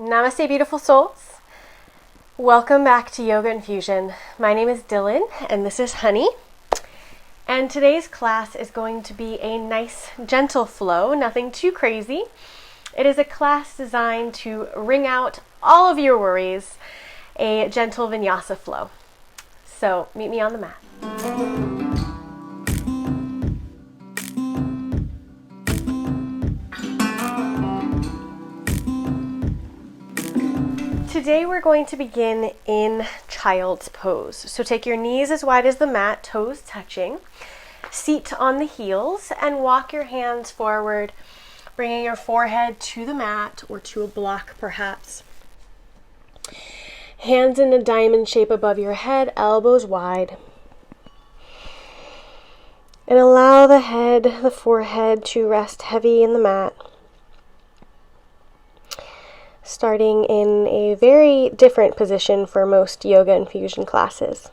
Namaste, beautiful souls. Welcome back to Yoga Infusion. My name is Dylan and this is Honey. And today's class is going to be a nice, gentle flow, nothing too crazy. It is a class designed to wring out all of your worries, a gentle vinyasa flow. So meet me on the mat. Today we're going to begin in child's pose. So take your knees as wide as the mat, toes touching, seat on the heels, and walk your hands forward, bringing your forehead to the mat or to a block perhaps. Hands in a diamond shape above your head, elbows wide. And allow the forehead to rest heavy in the mat. Starting in a very different position for most yoga infusion classes.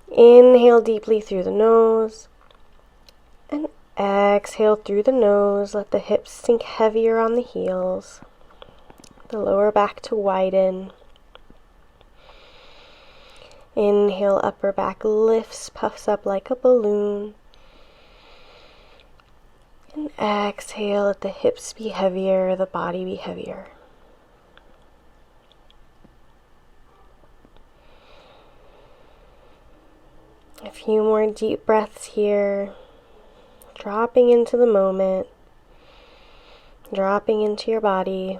Inhale deeply through the nose and exhale through the nose. Let the hips sink heavier on the heels, the lower back to widen. Inhale, upper back lifts, puffs up like a balloon. And exhale, let the hips be heavier, the body be heavier. A few more deep breaths here, dropping into the moment, dropping into your body,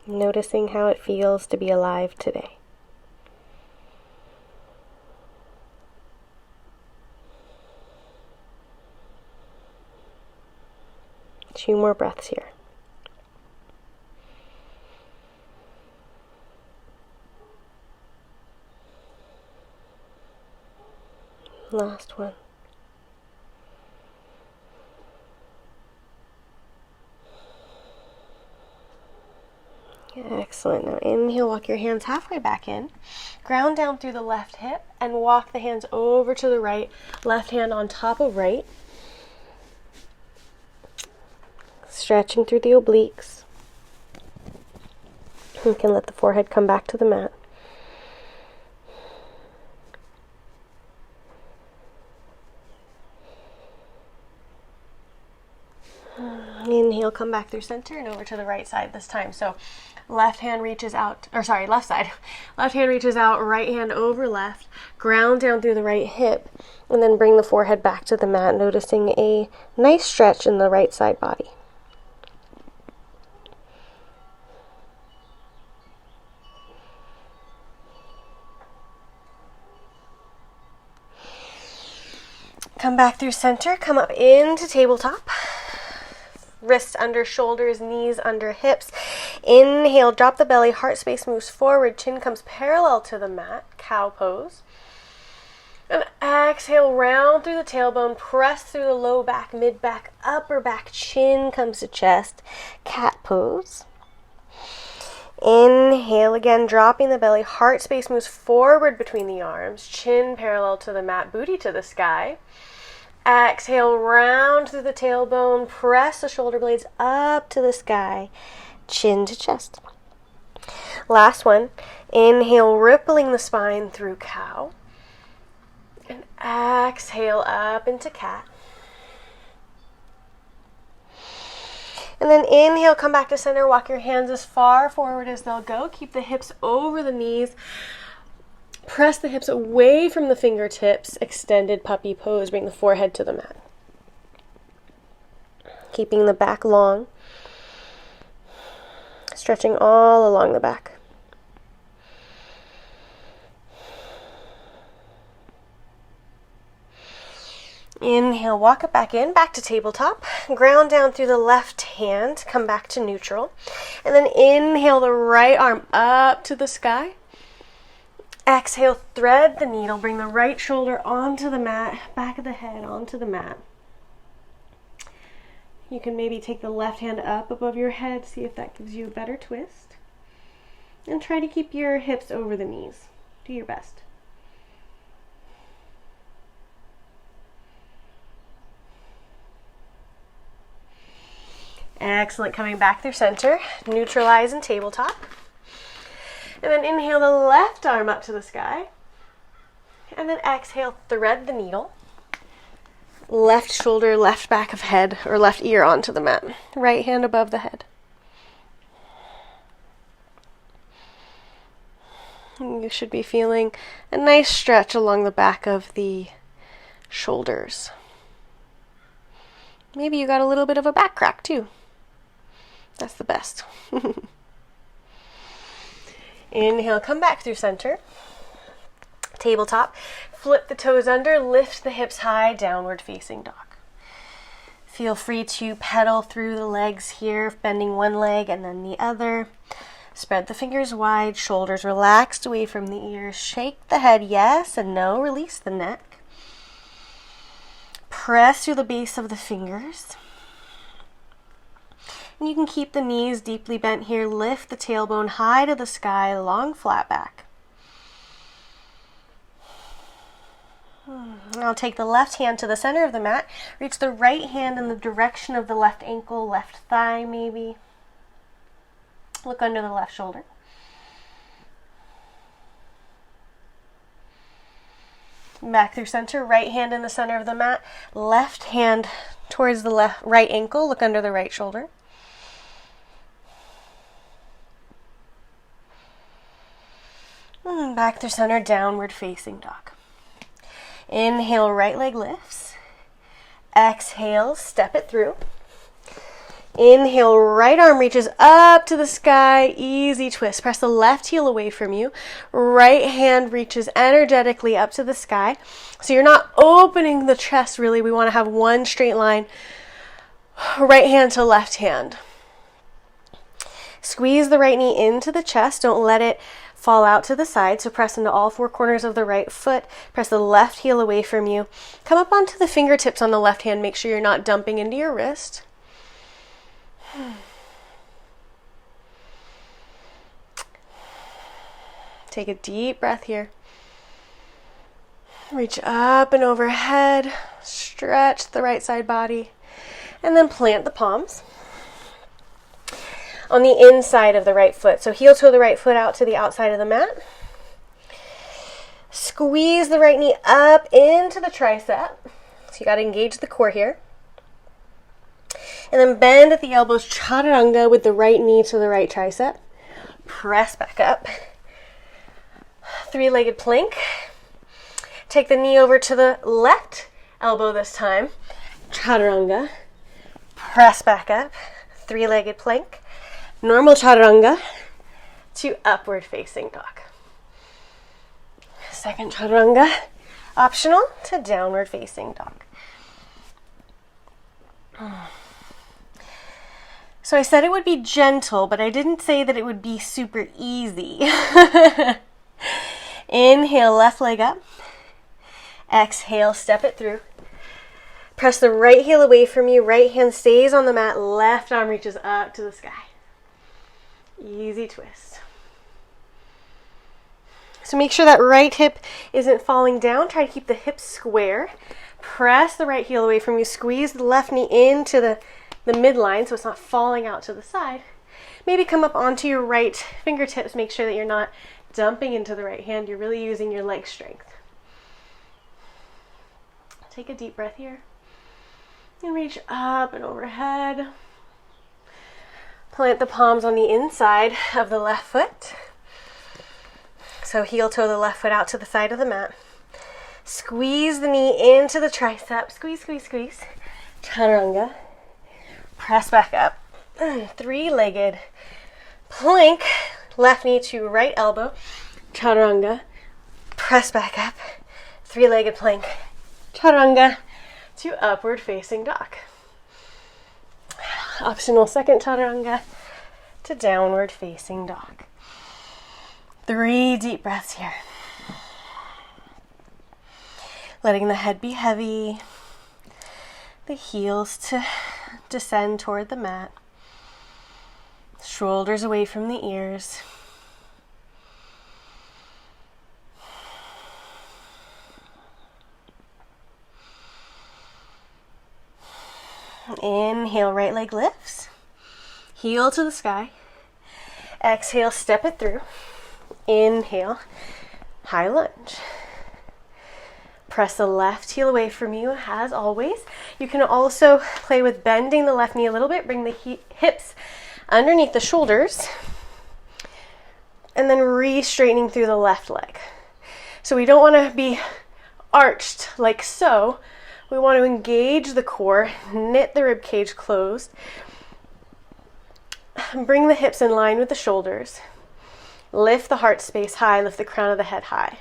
noticing how it feels to be alive today. Two more breaths here. Last one. Excellent. Now inhale, walk your hands halfway back in. Ground down through the left hip and walk the hands over to the right. Left hand on top of right. Stretching through the obliques. You can let the forehead come back to the mat. Inhale, come back through center and over to the right side this time. So left hand reaches out, left side. Left hand reaches out, right hand over left. Ground down through the right hip and then bring the forehead back to the mat, noticing a nice stretch in the right side body. Come back through center, come up into tabletop. Wrists under shoulders, knees under hips. Inhale, drop the belly, heart space moves forward, chin comes parallel to the mat, cow pose. And exhale, round through the tailbone, press through the low back, mid back, upper back, chin comes to chest, cat pose. Inhale again, dropping the belly, heart space moves forward between the arms, chin parallel to the mat, booty to the sky. Exhale, round through the tailbone, press the shoulder blades up to the sky, chin to chest. Last one, inhale, rippling the spine through cow. And exhale up into cat. And then inhale, come back to center, walk your hands as far forward as they'll go. Keep the hips over the knees. Press the hips away from the fingertips, extended puppy pose. Bring the forehead to the mat. Keeping the back long. Stretching all along the back. Inhale, walk it back in, back to tabletop. Ground down through the left hand, come back to neutral. And then inhale the right arm up to the sky. Exhale, thread the needle, bring the right shoulder onto the mat, back of the head onto the mat. You can maybe take the left hand up above your head, see if that gives you a better twist. And try to keep your hips over the knees. Do your best. Excellent. Coming back through center, neutralize and tabletop. And then inhale the left arm up to the sky. And then exhale, thread the needle. Left shoulder, left back of head, or left ear onto the mat. Right hand above the head. You should be feeling a nice stretch along the back of the shoulders. Maybe you got a little bit of a back crack too. That's the best. Inhale, come back through center. Tabletop. Flip the toes under, lift the hips high, downward facing dog. Feel free to pedal through the legs here, bending one leg and then the other. Spread the fingers wide, shoulders relaxed away from the ears. Shake the head yes and no, release the neck. Press through the base of the fingers. And you can keep the knees deeply bent here. Lift the tailbone high to the sky, long flat back. Now take the left hand to the center of the mat. Reach the right hand in the direction of the left ankle, left thigh maybe. Look under the left shoulder. Back through center, right hand in the center of the mat, left hand towards the right ankle, look under the right shoulder. Back through center, downward facing dog. Inhale, right leg lifts. Exhale, step it through. Inhale, right arm reaches up to the sky, easy twist. Press the left heel away from you. Right hand reaches energetically up to the sky. So you're not opening the chest really. We want to have one straight line, right hand to left hand. Squeeze the right knee into the chest. Don't let it fall out to the side. So press into all four corners of the right foot. Press the left heel away from you. Come up onto the fingertips on the left hand. Make sure you're not dumping into your wrist. Take a deep breath here. Reach up and overhead. Stretch the right side body. And then plant the palms on the inside of the right foot. So heel toe the right foot out to the outside of the mat. Squeeze the right knee up into the tricep. So you got to engage the core here. And then bend at the elbows, Chaturanga with the right knee to the right tricep. Press back up. Three-legged plank. Take the knee over to the left elbow this time. Chaturanga. Press back up. Three-legged plank. Normal Chaturanga to upward facing dog. Second Chaturanga. Optional to downward facing dog. So I said it would be gentle, but I didn't say that it would be super easy. Inhale, left leg up. Exhale, step it through. Press the right heel away from you. Right hand stays on the mat. Left arm reaches up to the sky. Easy twist. So make sure that right hip isn't falling down. Try to keep the hips square. Press the right heel away from you. Squeeze the left knee into the midline so it's not falling out to the side. Maybe come up onto your right fingertips. Make sure that you're not dumping into the right hand. You're really using your leg strength. Take a deep breath here. And reach up and overhead. Plant the palms on the inside of the left foot. So heel toe the left foot out to the side of the mat. Squeeze the knee into the tricep. Squeeze, squeeze, squeeze. Chaturanga. Press back up. Three-legged plank. Left knee to right elbow. Chaturanga. Press back up. Three-legged plank. Chaturanga to upward facing dog. Optional second Chaturanga to downward facing dog. 3 deep breaths here. Letting the head be heavy. The heels to descend toward the mat. Shoulders away from the ears. Inhale, right leg lifts. heel to the sky. Exhale, step it through. Inhale, high lunge. Press the left heel away from you as always. You can also play with bending the left knee a little bit. Bring the hips underneath the shoulders. And then re-straightening through the left leg. So we don't want to be arched like so. We want to engage the core, knit the rib cage closed. Bring the hips in line with the shoulders. Lift the heart space high, lift the crown of the head high.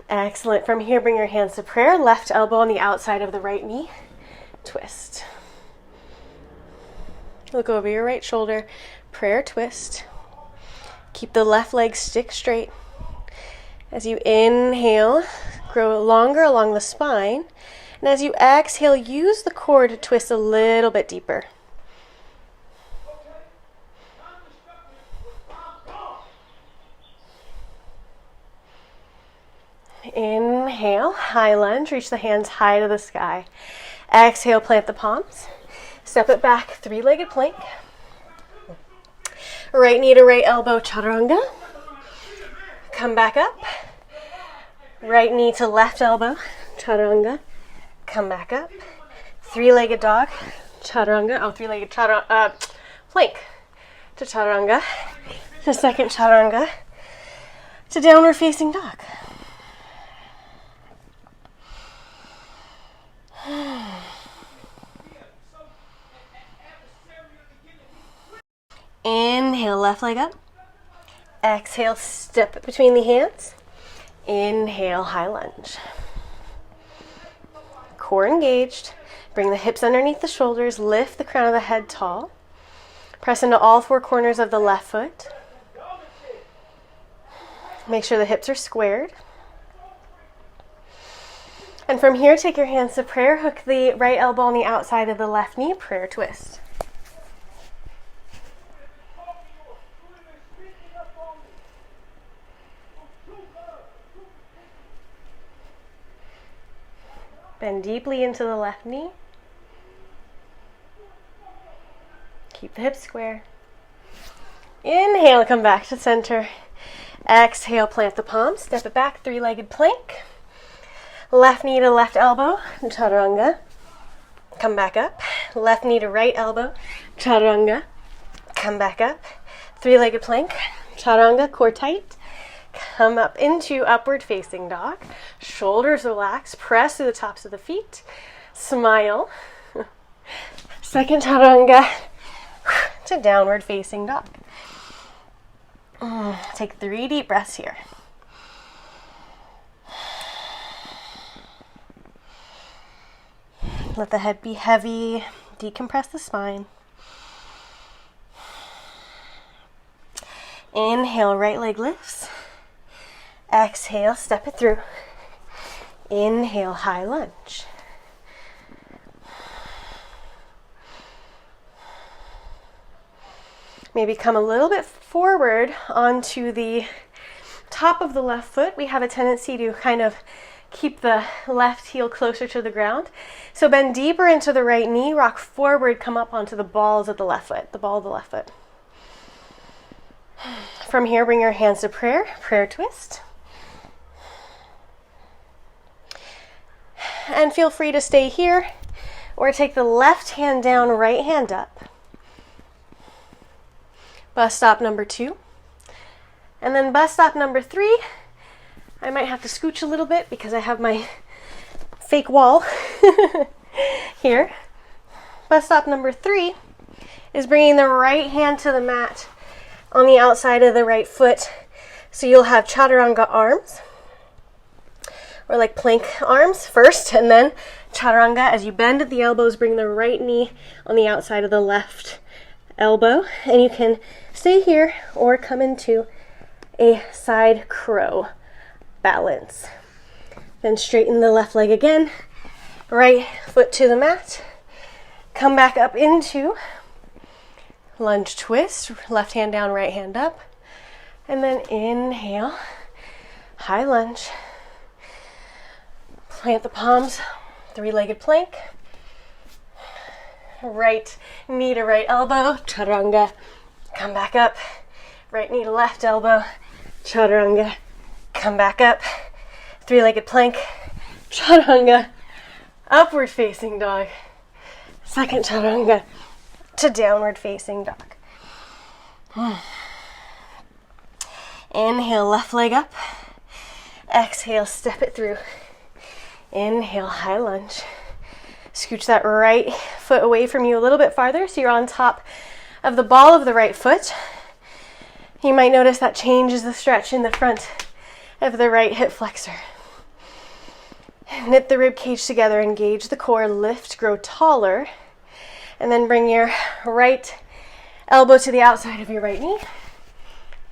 Excellent. From here, bring your hands to prayer. Left elbow on the outside of the right knee. Twist. Look over your right shoulder. Prayer twist. Keep the left leg stick straight. As you inhale, grow longer along the spine. And as you exhale, use the core to twist a little bit deeper. Inhale, high lunge, reach the hands high to the sky. Exhale, plant the palms. Step it back, three-legged plank. Right knee to right elbow, chaturanga. Come back up. Right knee to left elbow, chaturanga. Come back up. Three-legged dog, chaturanga. Oh, three-legged plank to chaturanga. To second chaturanga. To downward facing dog. Inhale, left leg up. Exhale, step between the hands. Inhale, high lunge. Core engaged. Bring the hips underneath the shoulders. Lift the crown of the head tall. Press into all four corners of the left foot. Make sure the hips are squared. And from here, take your hands to prayer. Hook the right elbow on the outside of the left knee. Prayer twist. Bend deeply into the left knee. Keep the hips square. Inhale, come back to center. Exhale, plant the palms. Step it back, three-legged plank. Left knee to left elbow, chaturanga. Come back up. Left knee to right elbow, chaturanga. Come back up. Three-legged plank, chaturanga, core tight. Come up into upward facing dog. Shoulders relax. Press through the tops of the feet. Smile. Second chaturanga to downward facing dog. Take 3 deep breaths here. Let the head be heavy. Decompress the spine. Inhale, right leg lifts. Exhale, step it through. Inhale, high lunge. Maybe come a little bit forward onto the top of the left foot. We have a tendency to kind of keep the left heel closer to the ground. So bend deeper into the right knee, rock forward, come up onto the balls of the left foot, the ball of the left foot. From here, bring your hands to prayer, prayer twist. And feel free to stay here or take the left hand down, right hand up. Bus stop number 2. And then bus stop number 3, I might have to scooch a little bit because I have my fake wall here. Bus stop number 3 is bringing the right hand to the mat on the outside of the right foot. So you'll have chaturanga arms, or like plank arms first, and then chaturanga. As you bend at the elbows, bring the right knee on the outside of the left elbow, and you can stay here or come into a side crow balance. Then straighten the left leg again, right foot to the mat, come back up into lunge twist, left hand down, right hand up, and then inhale, high lunge, plant the palms, three-legged plank, right knee to right elbow, chaturanga, come back up, right knee to left elbow, chaturanga, come back up, three-legged plank, chaturanga, upward facing dog, second chaturanga to downward facing dog. Inhale, left leg up, exhale, step it through, inhale, high lunge. Scooch that right foot away from you a little bit farther so you're on top of the ball of the right foot. You might notice that changes the stretch in the front of the right hip flexor. Knit the rib cage together, engage the core, lift, grow taller, and then bring your right elbow to the outside of your right knee.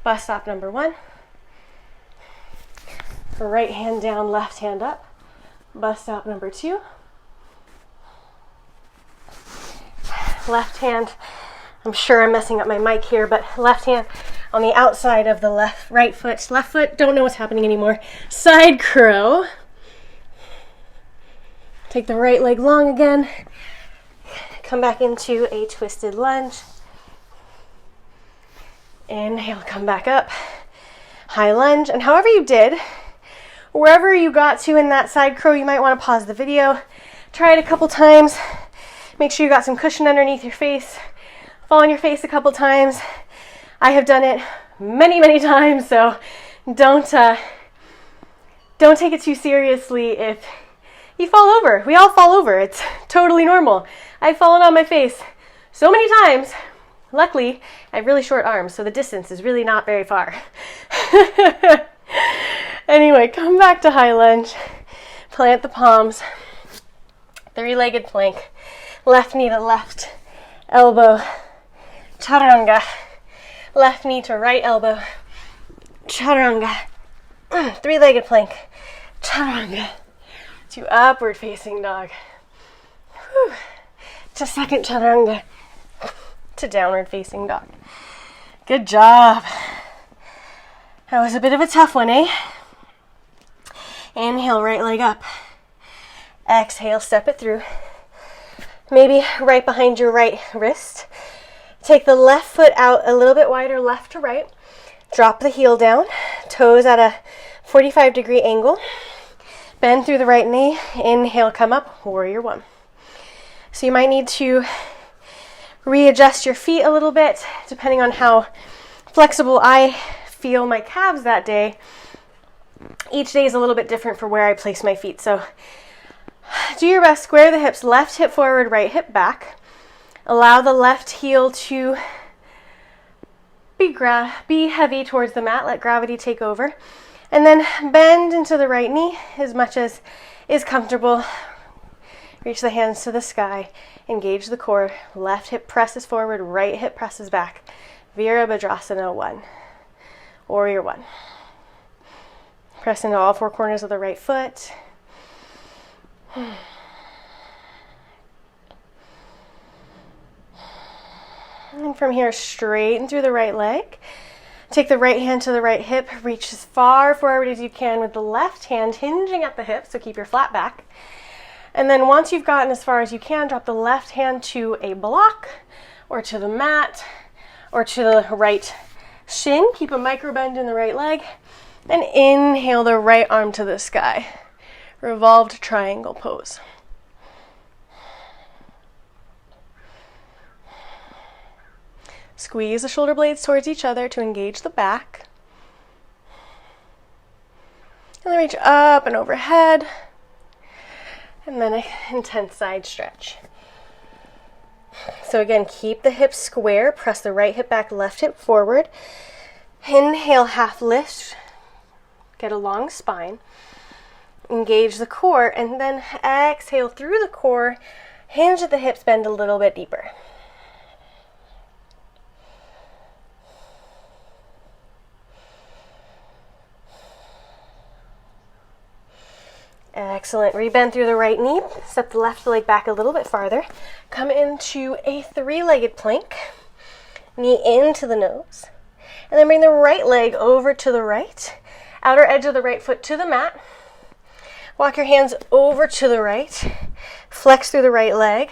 Bus stop number 1. Right hand down, left hand up. Bus stop number 2. Left hand, I'm sure I'm messing up my mic here, but left hand on the outside of the right foot. Left foot, don't know what's happening anymore. Side crow. Take the right leg long again. Come back into a twisted lunge. Inhale, come back up. High lunge, and however you did, wherever you got to in that side crow, you might want to pause the video. Try it a couple times. Make sure you got some cushion underneath your face. Fall on your face a couple times. I have done it many, many times, so don't take it too seriously if you fall over. We all fall over. It's totally normal. I've fallen on my face so many times. Luckily, I have really short arms, so the distance is really not very far. Anyway, come back to high lunge. Plant the palms. Three-legged plank. Left knee to left elbow, chaturanga. Left knee to right elbow, chaturanga. Three-legged plank, chaturanga. To upward facing dog. Whew. To second chaturanga. To downward facing dog. Good job. That was a bit of a tough one, eh? Inhale, right leg up. Exhale, step it through. Maybe right behind your right wrist. Take the left foot out a little bit wider, left to right. Drop the heel down, toes at a 45-degree angle. Bend through the right knee. Inhale, come up, warrior 1. So you might need to readjust your feet a little bit, depending on how flexible I feel my calves that day. Each day is a little bit different for where I place my feet. So do your best, square the hips, left hip forward, right hip back. Allow the left heel to be heavy towards the mat, let gravity take over. And then bend into the right knee as much as is comfortable. Reach the hands to the sky, engage the core. Left hip presses forward, right hip presses back. Virabhadrasana 1, warrior 1. Press into all 4 corners of the right foot. And from here, straighten through the right leg. Take the right hand to the right hip. Reach as far forward as you can with the left hand hinging at the hip, so keep your flat back. And then once you've gotten as far as you can, drop the left hand to a block or to the mat or to the right shin. Keep a micro bend in the right leg. And inhale the right arm to the sky. Revolved triangle pose. Squeeze the shoulder blades towards each other to engage the back. And then reach up and overhead. And then an intense side stretch. So again, keep the hips square. Press the right hip back, left hip forward. Inhale, half lift. Get a long spine. Engage the core, and then exhale through the core. Hinge at the hips, bend a little bit deeper. Excellent. Rebend through the right knee. Step the left leg back a little bit farther. Come into a three-legged plank. Knee into the nose. And then bring the right leg over to the right. Outer edge of the right foot to the mat. Walk your hands over to the right. Flex through the right leg.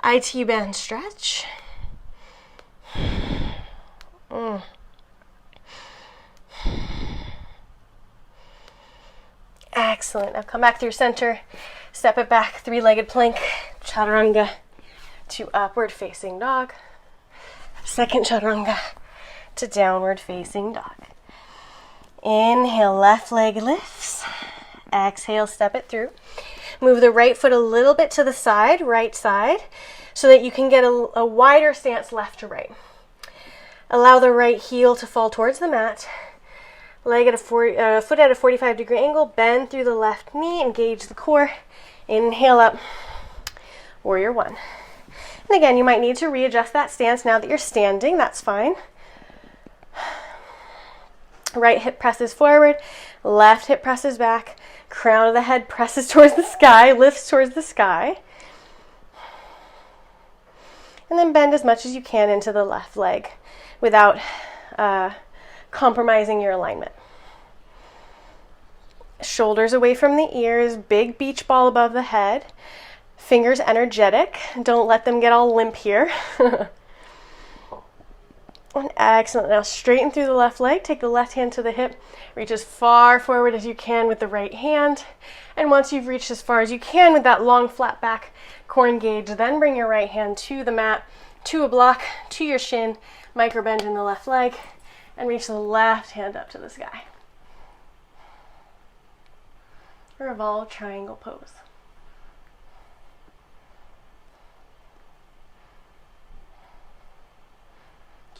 IT band stretch. Excellent. Now come back through center. Step it back, three-legged plank, chaturanga to upward facing dog. Second chaturanga to downward facing dog. Inhale, left leg lifts. Exhale, step it through. Move the right foot a little bit to the side, right side, so that you can get a wider stance left to right. Allow the right heel to fall towards the mat. Leg at foot at a 45-degree angle. Bend through the left knee. Engage the core. Inhale up. Warrior one. And again, you might need to readjust that stance now that you're standing. That's fine. Right hip presses forward. Left hip presses back. Crown of the head presses towards the sky. Lifts towards the sky. And then bend as much as you can into the left leg without compromising your alignment. Shoulders away from the ears, big beach ball above the head. Fingers energetic. Don't let them get all limp here. And excellent. Now straighten through the left leg. Take the left hand to the hip. Reach as far forward as you can with the right hand. And once you've reached as far as you can with that long flat back, core engage, then bring your right hand to the mat, to a block, to your shin, micro bend in the left leg, and reach the left hand up to the sky. Revolve triangle pose.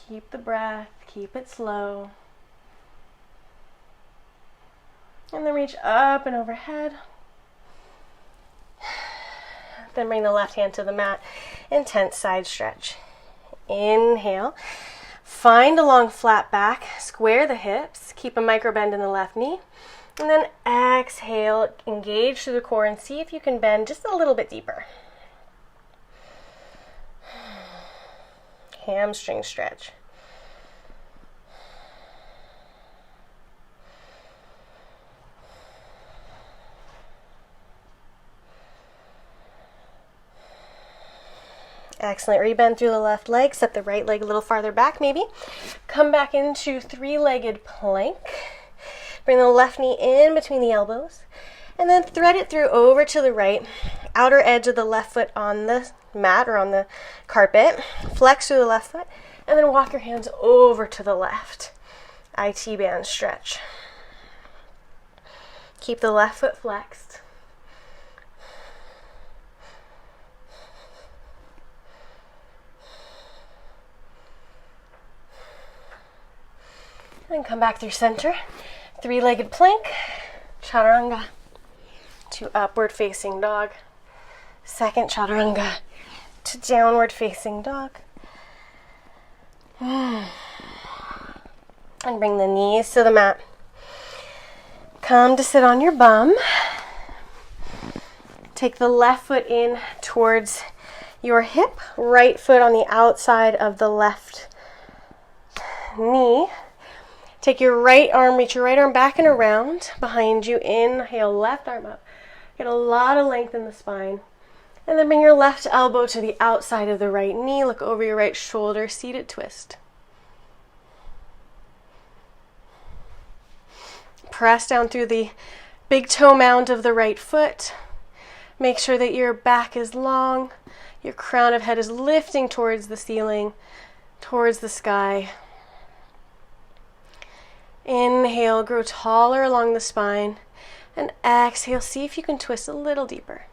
Keep the breath, keep it slow. And then reach up and overhead. Then bring the left hand to the mat. Intense side stretch. Inhale. Find a long flat back. Square the hips. Keep a micro bend in the left knee. And then exhale. Engage through the core and see if you can bend just a little bit deeper. Hamstring stretch. Excellent. Rebend through the left leg. Step the right leg a little farther back maybe. Come back into three-legged plank. Bring the left knee in between the elbows. And then thread it through over to the right. Outer edge of the left foot on the mat or on the carpet. Flex through the left foot. And then walk your hands over to the left. IT band stretch. Keep the left foot flexed. And come back through center. Three-legged plank, chaturanga to upward facing dog. Second chaturanga to downward facing dog. And bring the knees to the mat. Come to sit on your bum. Take the left foot in towards your hip. Right foot on the outside of the left knee. Take your right arm, reach your right arm back and around behind you. Inhale, left arm up. Get a lot of length in the spine. And then bring your left elbow to the outside of the right knee. Look over your right shoulder, seated twist. Press down through the big toe mound of the right foot. Make sure that your back is long. Your crown of head is lifting towards the ceiling, towards the sky. Inhale, grow taller along the spine. And exhale, see if you can twist a little deeper.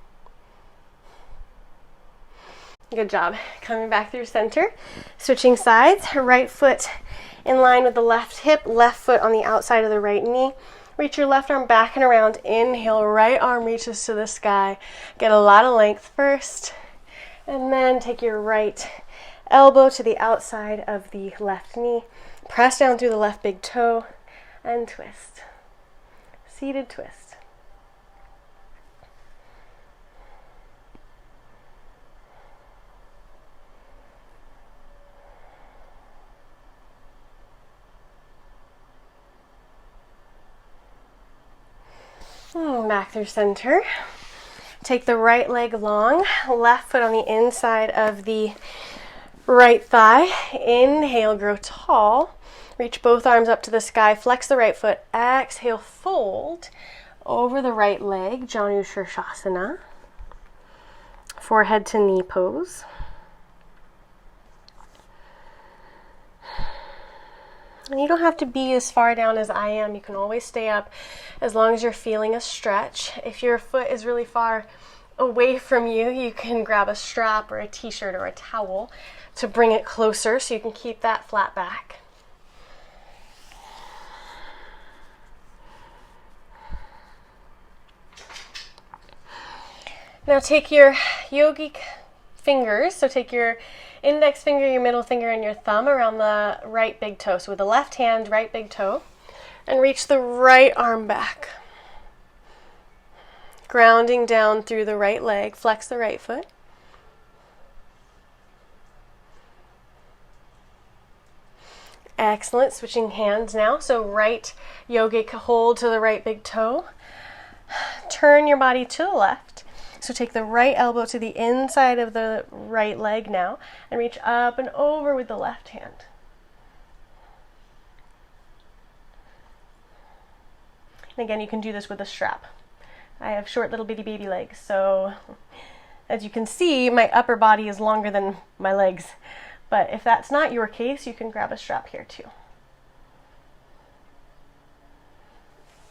Good job. Coming back through center. Switching sides. Right foot in line with the left hip. Left foot on the outside of the right knee. Reach your left arm back and around. Inhale, right arm reaches to the sky. Get a lot of length first. And then take your right elbow to the outside of the left knee. Press down through the left big toe. And twist. Seated twist. Back through center. Take the right leg long, left foot on the inside of the right thigh. Inhale, grow tall. Reach both arms up to the sky, flex the right foot. Exhale, fold over the right leg, Janu Shirshasana. Forehead to knee pose. And you don't have to be as far down as I am. You can always stay up as long as you're feeling a stretch. If your foot is really far away from you, you can grab a strap or a t-shirt or a towel to bring it closer so you can keep that flat back. Now take your yogic fingers, so take your index finger, your middle finger, and your thumb around the right big toe. So with the left hand, right big toe, and reach the right arm back. Grounding down through the right leg, flex the right foot. Excellent, switching hands now. So right yogic hold to the right big toe. Turn your body to the left. So take the right elbow to the inside of the right leg now and reach up and over with the left hand. And again, you can do this with a strap. I have short little bitty baby legs, so as you can see, my upper body is longer than my legs. But if that's not your case, you can grab a strap here too.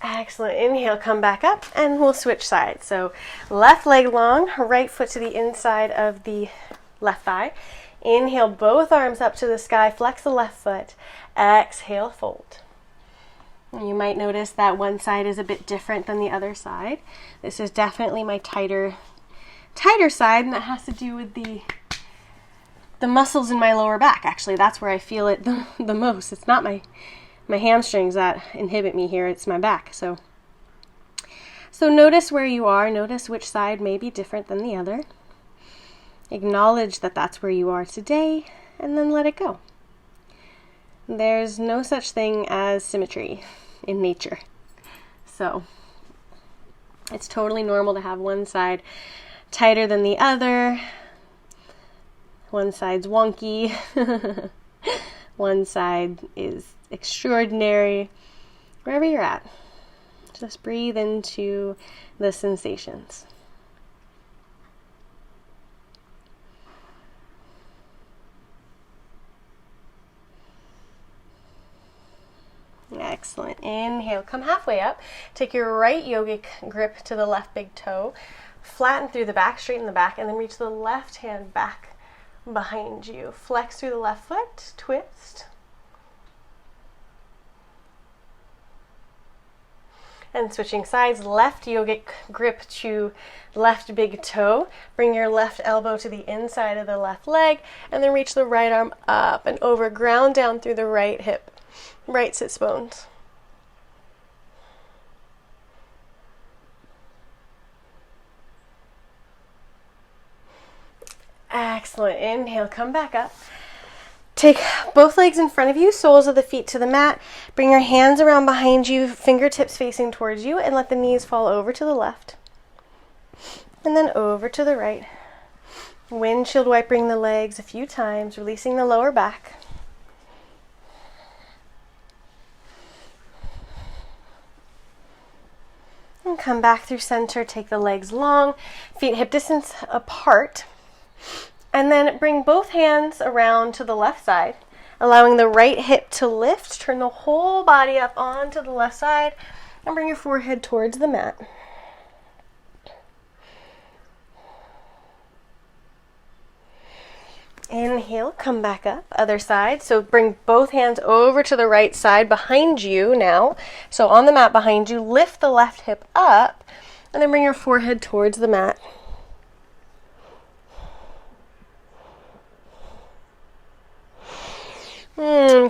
Excellent. Inhale, come back up, and we'll switch sides. So left leg long, right foot to the inside of the left thigh. Inhale, both arms up to the sky, flex the left foot. Exhale, fold. You might notice that one side is a bit different than the other side. This is definitely my tighter side, and that has to do with the muscles in my lower back. Actually, that's where I feel it the most. It's not my hamstrings that inhibit me here, it's my back. So notice where you are, notice which side may be different than the other. Acknowledge that that's where you are today, and then let it go. There's no such thing as symmetry in nature. So it's totally normal to have one side tighter than the other. One side's wonky. One side is extraordinary. Wherever you're at, just breathe into the sensations. Excellent. Inhale, come halfway up. Take your right yogic grip to the left big toe. Flatten through the back, straighten the back, and then reach the left hand back behind you. Flex through the left foot, twist. And switching sides, left yogic grip to left big toe. Bring your left elbow to the inside of the left leg, and then reach the right arm up and over. Ground down through the right hip, right sits bones. Excellent. Inhale, come back up. Take both legs in front of you, soles of the feet to the mat. Bring your hands around behind you, fingertips facing towards you, and let the knees fall over to the left. And then over to the right. Windshield wiping the legs a few times, releasing the lower back. And come back through center, take the legs long, feet hip distance apart. And then bring both hands around to the left side, allowing the right hip to lift. Turn the whole body up onto the left side and bring your forehead towards the mat. Inhale, come back up, other side. So bring both hands over to the right side behind you now. So on the mat behind you, lift the left hip up and then bring your forehead towards the mat.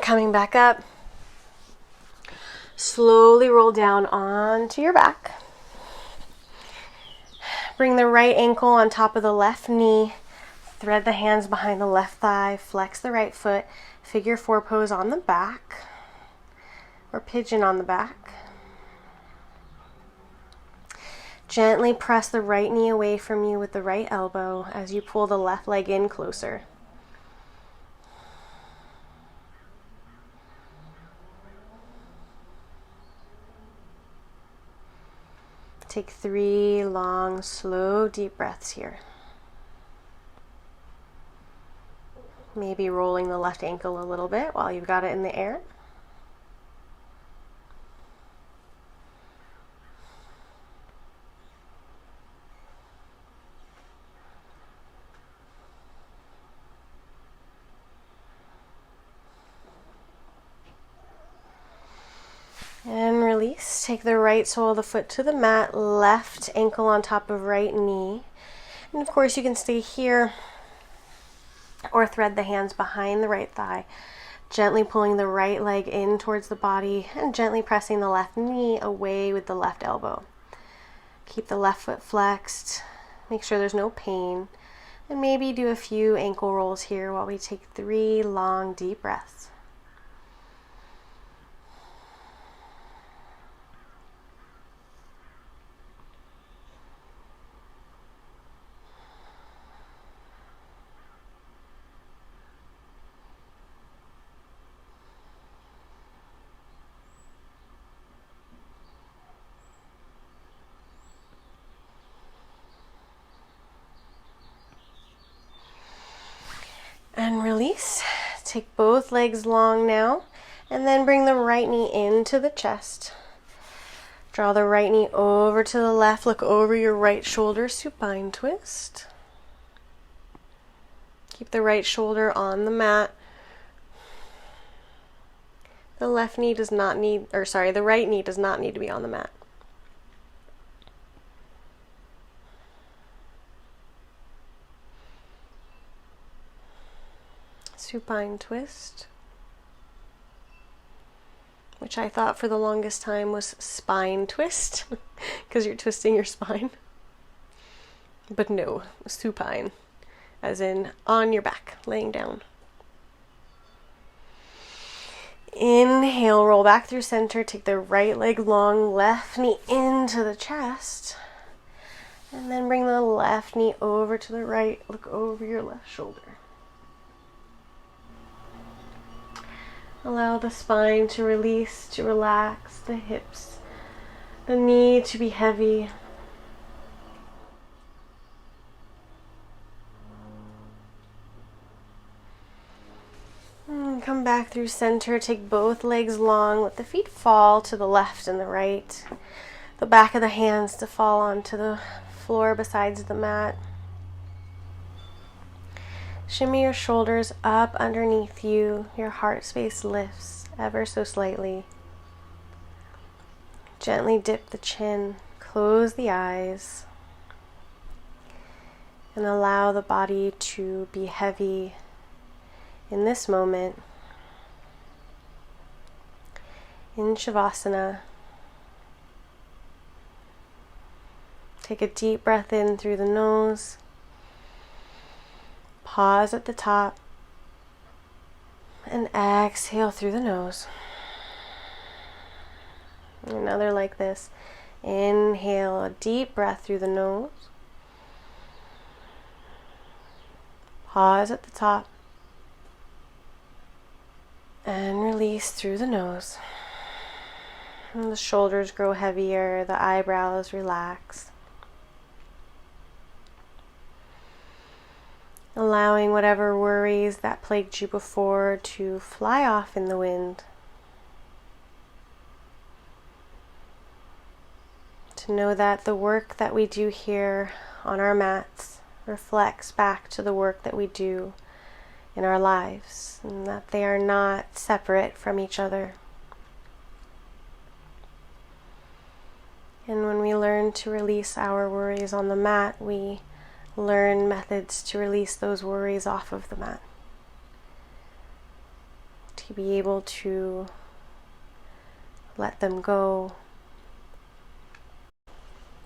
Coming back up. Slowly roll down onto your back. Bring the right ankle on top of the left knee. Thread the hands behind the left thigh. Flex the right foot. Figure four pose on the back. Or pigeon on the back. Gently press the right knee away from you with the right elbow as you pull the left leg in closer. Take 3 long, slow, deep breaths here. Maybe rolling the left ankle a little bit while you've got it in the air. And release. Take the right sole of the foot to the mat, left ankle on top of right knee. And of course you can stay here or thread the hands behind the right thigh, gently pulling the right leg in towards the body and gently pressing the left knee away with the left elbow. Keep the left foot flexed. Make sure there's no pain. And maybe do a few ankle rolls here while we take 3 long, deep breaths. And release. Take both legs long now, and then bring the right knee into the chest. Draw the right knee over to the left, look over your right shoulder, supine twist. Keep the right shoulder on the mat. The right knee does not need to be on the mat. Supine twist, which I thought for the longest time was spine twist because you're twisting your spine. But no, supine, as in on your back, laying down. Inhale, roll back through center, take the right leg long, left knee into the chest, and then bring the left knee over to the right, look over your left shoulder. Allow the spine to release, to relax, the hips, the knee to be heavy. And come back through center, take both legs long, let the feet fall to the left and the right. The back of the hands to fall onto the floor besides the mat. Shimmy your shoulders up underneath you. Your heart space lifts ever so slightly. Gently dip the chin, close the eyes, and allow the body to be heavy in this moment. In Shavasana, take a deep breath in through the nose. Pause at the top and exhale through the nose. Another like this. Inhale a deep breath through the nose. Pause at the top and release through the nose. And the shoulders grow heavier, the eyebrows relax. Allowing whatever worries that plagued you before to fly off in the wind. To know that the work that we do here on our mats reflects back to the work that we do in our lives, and that they are not separate from each other. And when we learn to release our worries on the mat, we learn methods to release those worries off of the mat. To be able to let them go.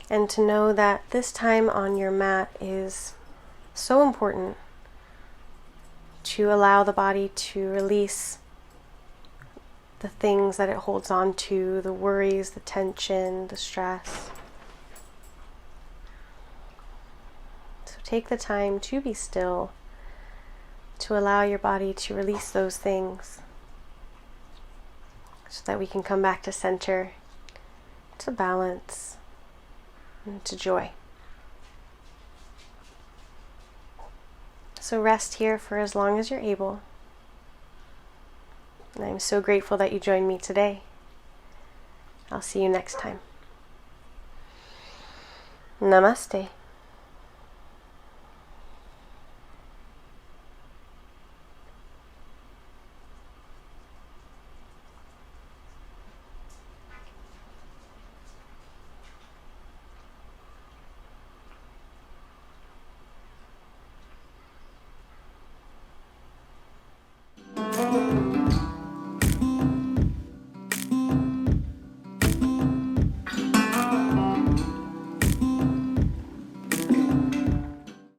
And to know that this time on your mat is so important to allow the body to release the things that it holds on to, the worries, the tension, the stress. take the time to be still, to allow your body to release those things so that we can come back to center, to balance, and to joy. So rest here for as long as you're able. And I'm so grateful that you joined me today. I'll see you next time. Namaste.